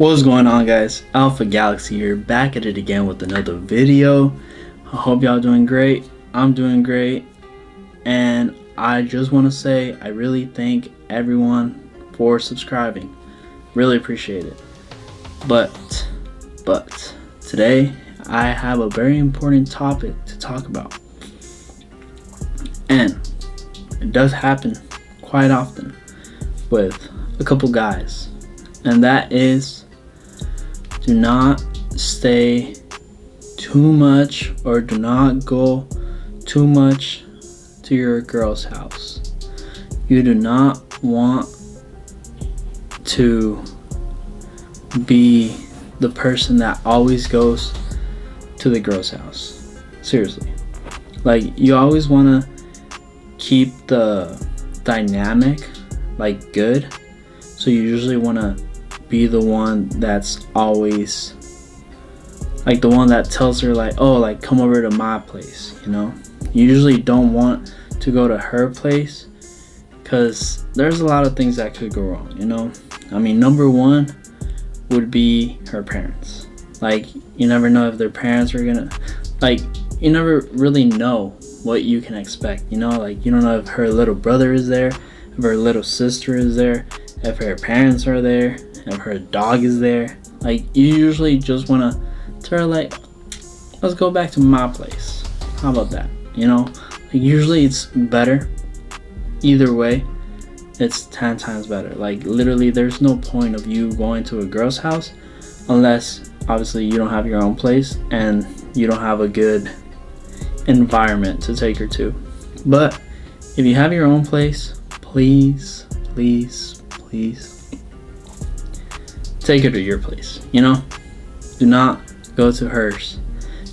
What's going on, guys? Alpha Galaxy here, back at it again with another video. I hope y'all doing great. I'm doing great, and I just want to say I really thank everyone for subscribing. Really appreciate it. But today I have a very important topic to talk about, and it does happen quite often with a couple guys, and that is, do not stay too much or do not go too much to your girl's house. You do not want to be the person that always goes to the girl's house. Seriously. Like, you always want to keep the dynamic like good, so you usually want to be the one that's always like the one that tells her like, oh, like, come over to my place, you know. You usually don't want to go to her place because there's a lot of things that could go wrong, you know. I mean, number one would be her parents. Like, you never know if their parents are gonna, like, you never really know what you can expect, you know. Like, you don't know if her little brother is there, if her little sister is there, if her parents are there, if her dog is there. Like, you usually just want to tell her like, let's go back to my place. How about that? You know, like, usually it's better. Either way, it's 10 times better. Like, literally, there's no point of you going to a girl's house unless obviously you don't have your own place and you don't have a good environment to take her to. But if you have your own place, please take her to your place, you know. Do not go to hers,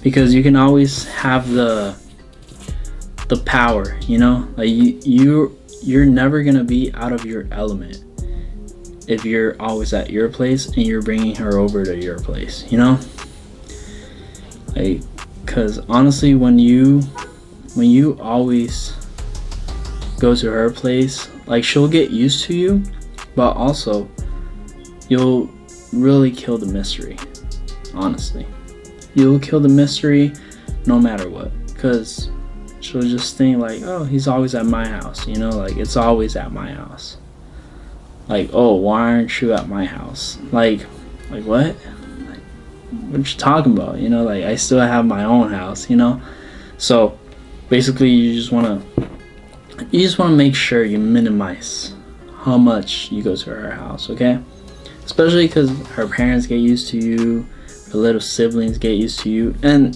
because you can always have the power, you know. Like, you're never gonna be out of your element if you're always at your place and you're bringing her over to your place, you know. Like, because honestly, when you always go to her place, like, she'll get used to you, but also you'll really kill the mystery. Honestly, you'll kill the mystery no matter what, because she'll just think like, oh, he's always at my house, you know. Like, it's always at my house. Like, oh, why aren't you at my house? Like what? Like, what you talking about? You know, like, I still have my own house, you know. So basically, you just want to make sure you minimize how much you go to her house, okay? Especially because her parents get used to you, her little siblings get used to you, and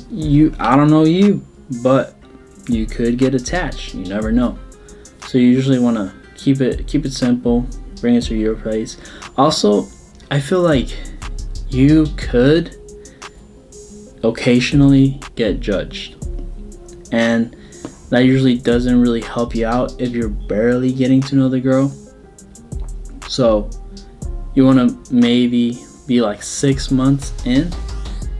I don't know you, but you could get attached. You never know. So you usually want to keep it simple, bring it to your place. Also, I feel like you could occasionally get judged, and that usually doesn't really help you out if you're barely getting to know the girl. So you want to maybe be like 6 months in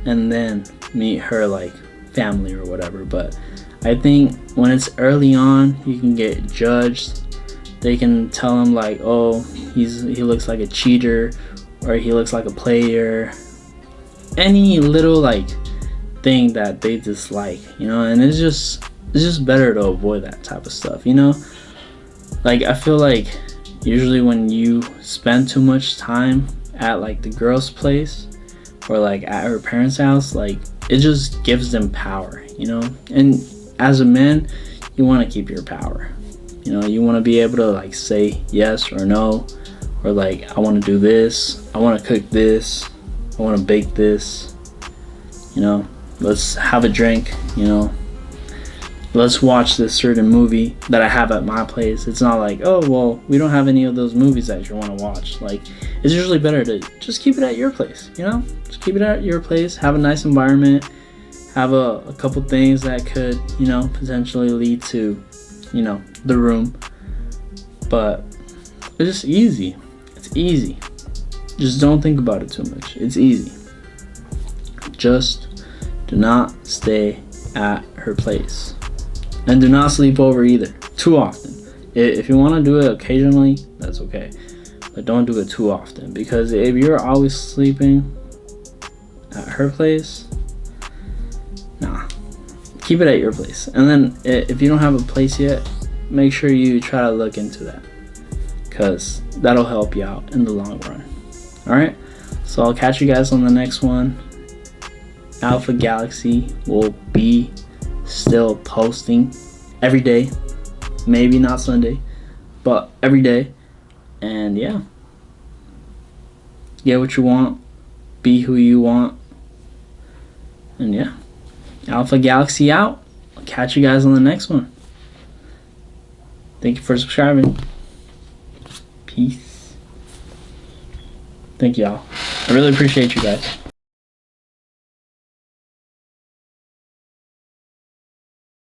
and then meet her like family or whatever. But I think when it's early on, you can get judged. They can tell him like, oh, he looks like a cheater, or he looks like a player, any little like thing that they dislike, you know. And it's just better to avoid that type of stuff, you know. Like, I feel like usually when you spend too much time at like the girl's place or like at her parents' house, like, it just gives them power, you know. And as a man, you want to keep your power, you know. You want to be able to like say yes or no, or like, I want to do this, I want to cook this, I want to bake this, you know. Let's have a drink, you know. Let's watch this certain movie that I have at my place. It's not like, oh, well, we don't have any of those movies that you want to watch. Like, it's usually better to just keep it at your place, you know. Just keep it at your place, have a nice environment, have a couple things that could, you know, potentially lead to, you know, the room. But it's just easy. It's easy. Just don't think about it too much. It's easy. Just do not stay at her place. And do not sleep over either too often. If you want to do it occasionally, that's okay. but don't do it too often, because if you're always sleeping at her place, nah, keep it at your place. And then if you don't have a place yet, make sure you try to look into that, because that'll help you out in the long run. All right, so I'll catch you guys on the next one. Alpha Galaxy will be still posting every day, maybe not Sunday, but every day. And yeah, get what you want, be who you want, and yeah, Alpha Galaxy out. I'll catch you guys on the next one. Thank you for subscribing. Peace. Thank y'all. I really appreciate you guys.